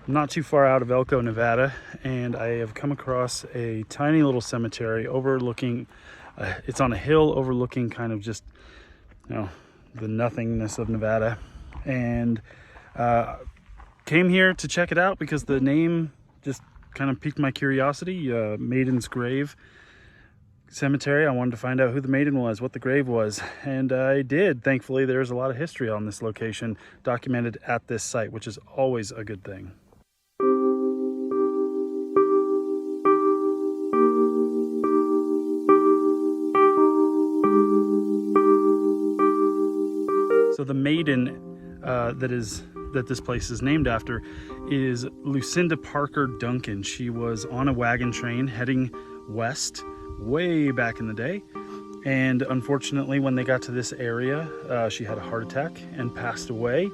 not too far out of Elko, Nevada, and I have come across a tiny little cemetery overlooking, it's on a hill overlooking kind of just, the nothingness of Nevada. And came here to check it out because the name just kind of piqued my curiosity. Maidens Grave Cemetery. I wanted to find out who the maiden was, what the grave was, and I did. Thankfully, there's a lot of history on this location documented at this site, which is always a good thing. So the maiden that this place is named after is Lucinda Parker Duncan. She was on a wagon train heading west way back in the day, and unfortunately when they got to this area, she had a heart attack and passed away.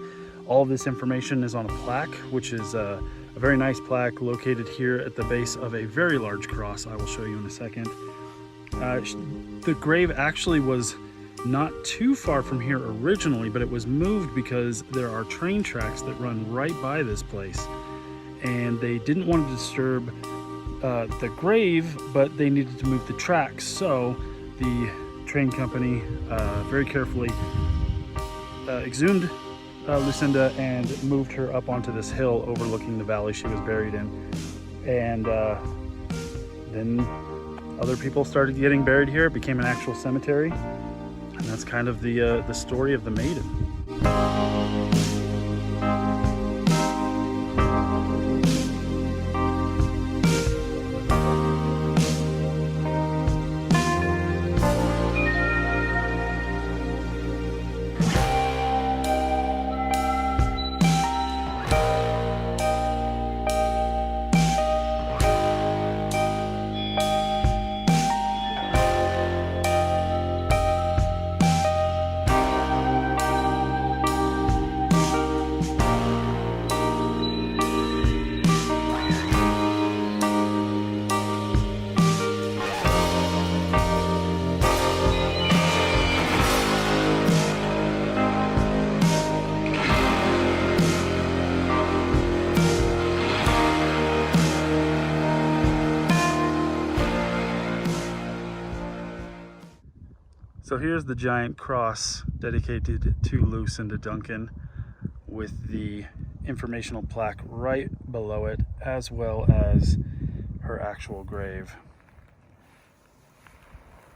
All of this information is on a plaque, which is a very nice plaque located here at the base of a very large cross. I will show you in a second. The grave actually was not too far from here originally, but it was moved because there are train tracks that run right by this place, and they didn't want to disturb the grave, but they needed to move the tracks. So the train company very carefully exhumed Lucinda and moved her up onto this hill overlooking the valley she was buried in. And then other people started getting buried here. It became an actual cemetery. And that's kind of the story of the maiden. So here's the giant cross dedicated to Lucinda Duncan with the informational plaque right below it, as well as her actual grave.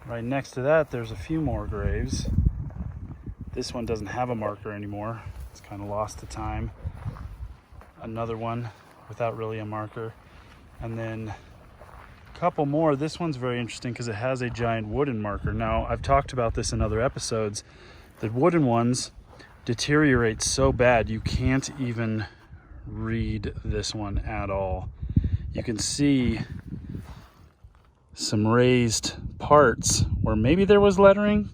Right next to that, there's a few more graves. This one doesn't have a marker anymore. It's kind of lost to time. Another one without really a marker. And then couple more. This one's very interesting because it has a giant wooden marker. Now, I've talked about this in other episodes. The wooden ones deteriorate so bad you can't even read this one at all. You can see some raised parts where maybe there was lettering,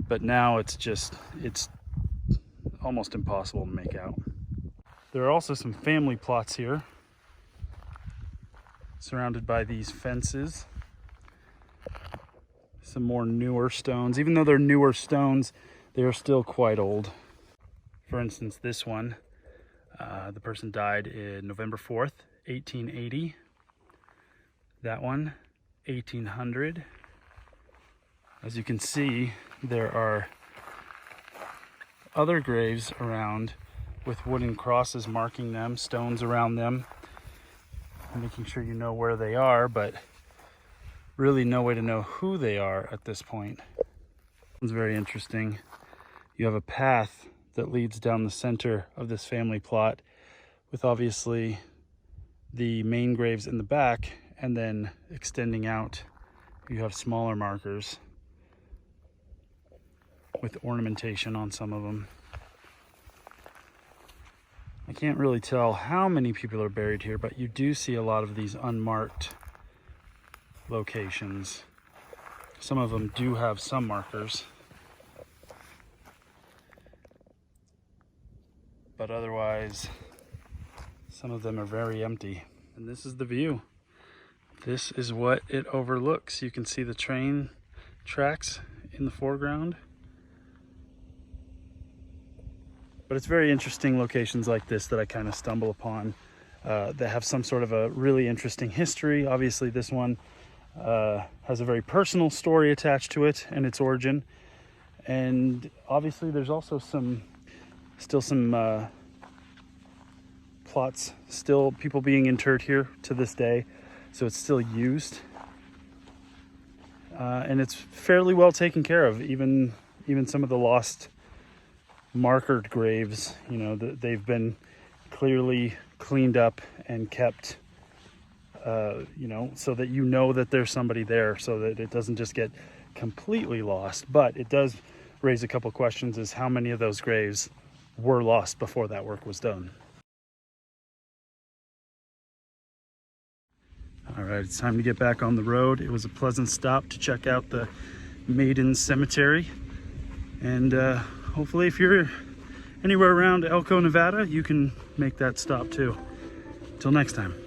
but now it's almost impossible to make out. There are also some family plots here, surrounded by these fences. Some more newer stones. Even though they're newer stones, they are still quite old. For instance, this one, the person died in November 4th, 1880. That one, 1800. As you can see, there are other graves around with wooden crosses marking them, stones around them, making sure you know where they are, but really no way to know who they are at this point. It's very interesting. You have a path that leads down the center of this family plot with obviously the main graves in the back, and then extending out you have smaller markers with ornamentation on some of them. I can't really tell how many people are buried here, but you do see a lot of these unmarked locations. Some of them do have some markers, but otherwise some of them are very empty. And this is the view. This is what it overlooks. You can see the train tracks in the foreground. But it's very interesting locations like this that I kind of stumble upon that have some sort of a really interesting history. Obviously, this one has a very personal story attached to it and its origin. And obviously, there's also still some plots, still people being interred here to this day, so it's still used, and it's fairly well taken care of. Even some of the lost markered graves, you know, they've been clearly cleaned up and kept, you know, so that you know that there's somebody there, so that it doesn't just get completely lost. But it does raise a couple questions, as how many of those graves were lost before that work was done. All right, it's time to get back on the road. It was a pleasant stop to check out the Maidens Cemetery. And hopefully if you're anywhere around Elko, Nevada, you can make that stop too. Till next time.